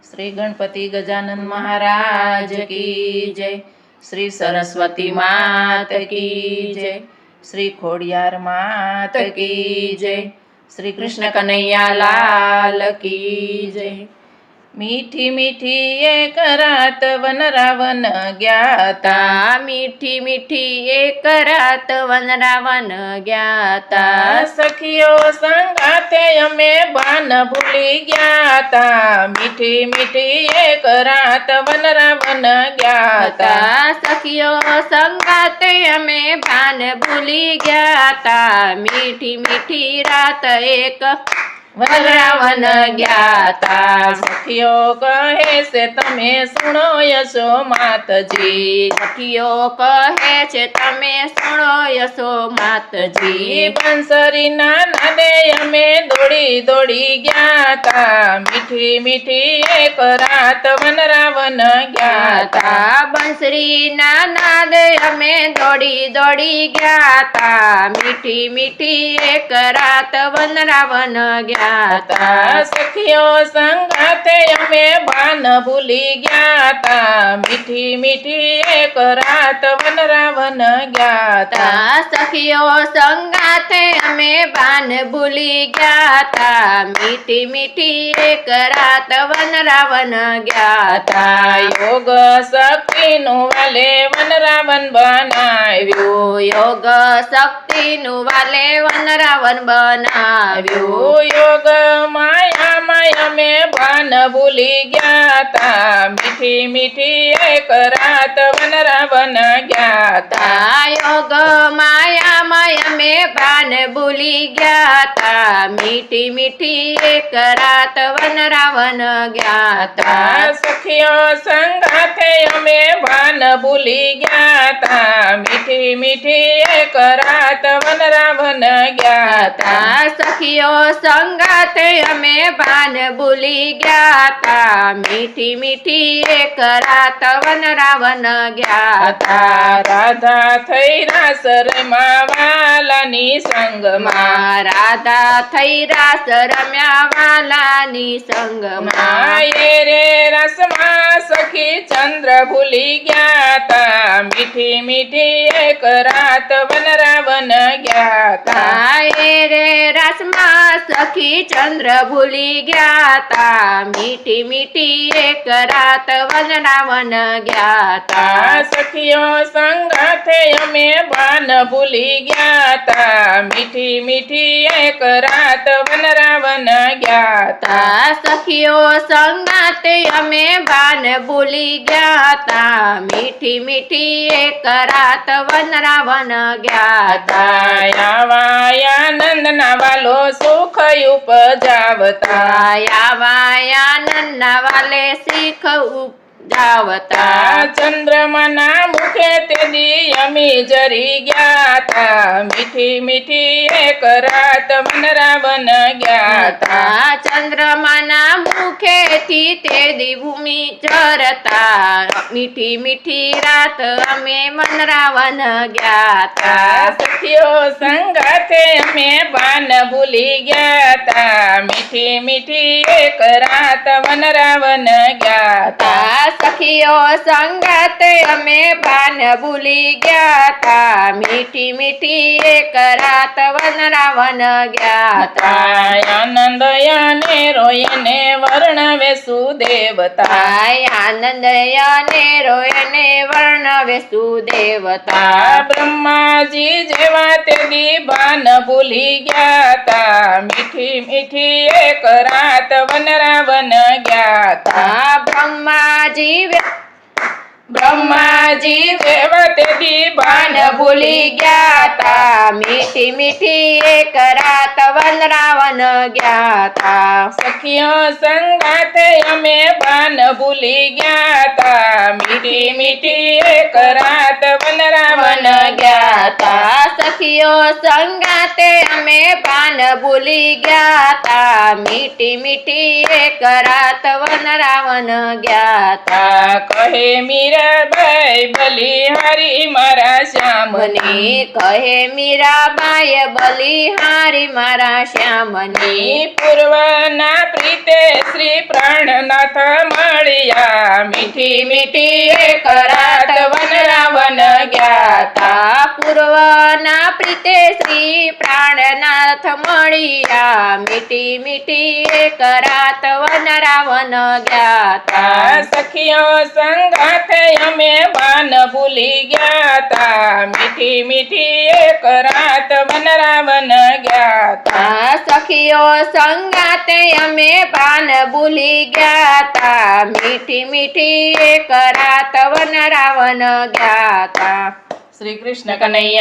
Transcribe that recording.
श्री गणपति गजानन महाराज की जय। श्री सरस्वती मात की जय। श्री खोडियार मात की जय। श्री कृष्ण कन्हैया लाल की जय। मीठी मीठी एक रात वन रावण ज्ञाता, मीठी मीठी एक रात वन रावण ज्ञाता। सखियो संगाते अमे बान भूली ज्ञाता। मीठी मीठी एक रात वन रावण ज्ञाता। सखियो संगाते अमे बान भूली ज्ञाता। मीठी मीठी रात एक वन रावण ज्ञाता। सखियो कहे से तमे सुनो यशो मातजी। सखियो कहे छे तमे सुनो यशो मातजी। बंसरी नाना दे अमे दौड़ी दौड़ी ज्ञाता। मीठी मीठी एक रात वन रावण ज्ञाता। बंसरी नाना दे अमे दौड़ी दौड़ी ज्ञाता। मीठी मीठी एक रात वन रावण ज्ञाता। सखियो संगाते अमे बान भूली ज्ञाता। मीठी मीठी एक रात वन रावण ज्ञाता। सखियो संगाते अमे बान भूली ज्ञाता। मीठी मीठी एक रात वन रावण ज्ञाता। योग शक्ति नु वाले वन रावण बनाव्यो। योग शक्ति नु वाले वन रावण बनाव्यो। योग माया माया में बान भूली ज्ञाता। मीठी मीठी एक रात वन रावण ज्ञाता। योग माया माया में बान भूली ज्ञाता। मीठी मीठी एक रात वन रावण ज्ञाता। सखियो संगाते अमे बान भूली ज्ञाता। मीठी मीठी एक रात वन रावण ज्ञाता। सखियो संगाते अमे बान भूली ज्ञाता। मीठी मीठी एक रात वन रावण ज्ञाता। राधा थई रास रम्या वालानी संगमा। राधा थई रास रम्या वालानी संगमा। ये रे रसमा सखी चंद्र भूली ज्ञाता। मीठी मीठी एक रात वन रावण ज्ञाता। ये रे रसमा सखी चंद्र भूली ज्ञाता। मीठी मीठी एक रात वन रावण ज्ञाता। सखियो संगाथे अमे बान भूली ज्ञाता। मीठी मीठी एक रात वन रावण ज्ञाता। सखियो संगाते अमे बान भूली ज्ञाता। मीठी मीठी एक रात वन रावण ज्ञाता। आनंद ना वालो सुख उपजावता। आनंद वाले सीख उपजावता। चंद्रमा ना मुखे तेदी अमी जरी ज्ञाता। मीठी मीठी एक रात वन रावण ज्ञाता। चंद्रमा ना मुखे थी तेदी भूमि चरता। मीठी मीठी रात अमे वन रावण ज्ञाता। सखियो संगाथे अमे बान भूली ज्ञाता। मीठी मीठी एक रात वन रावण ज्ञाता। सखियो संगत अमे बान भूली ज्ञाता। मीठी मीठी एक रात वन रावण ज्ञाता। आनंद याने रोयने वर्णवे सुदेवता। आनंद याने रोयने वर्णवे सुदेवता। ब्रह्माजी जेवा तेदी बान भूली ज्ञाता। मीठी मीठी एक रात वन रावण ज्ञाता। ब्रह्माजी जेवा तेदी बान भूली ज्ञाता। मीठी मीठी एक रात वन रावण ज्ञाता। सखियो संगाथे अमे बान भूली ज्ञाता। मीठी मीठी एक रात वन रावण ज्ञाता। તા સખીઓ સંગાતે અમે પાન ભૂલી ગયા તા મીઠી મીઠી એક રાત વનરાવન ગયા તા કહે મીરાબાઈ બલિહારી મારા શ્યામની કહે મીરાબાઈ બલિહારી મારા શ્યામની પૂર્વના પ્રીતે શ્રી પ્રાણનાથ મળ્યા મીઠી મીઠી એક રાત વનરાવન ગયા તા પૂર્વના પ્રીતે શ્રી પ્રાણનાથ મળ્યા મીઠી મીઠી એક રાત વનરાવન ગયા તા સખીઓ સંગાથે અમે બાન ભૂલી ગયા તા મીઠી મીઠી એક રાત વનરાવન ગયા તા સખીઓ સંગાતે અમે પાન ભૂલી ગયા તા મીઠી મીઠી એક રાત વનરાવન ગયા તા. શ્રી કૃષ્ણ કનૈયા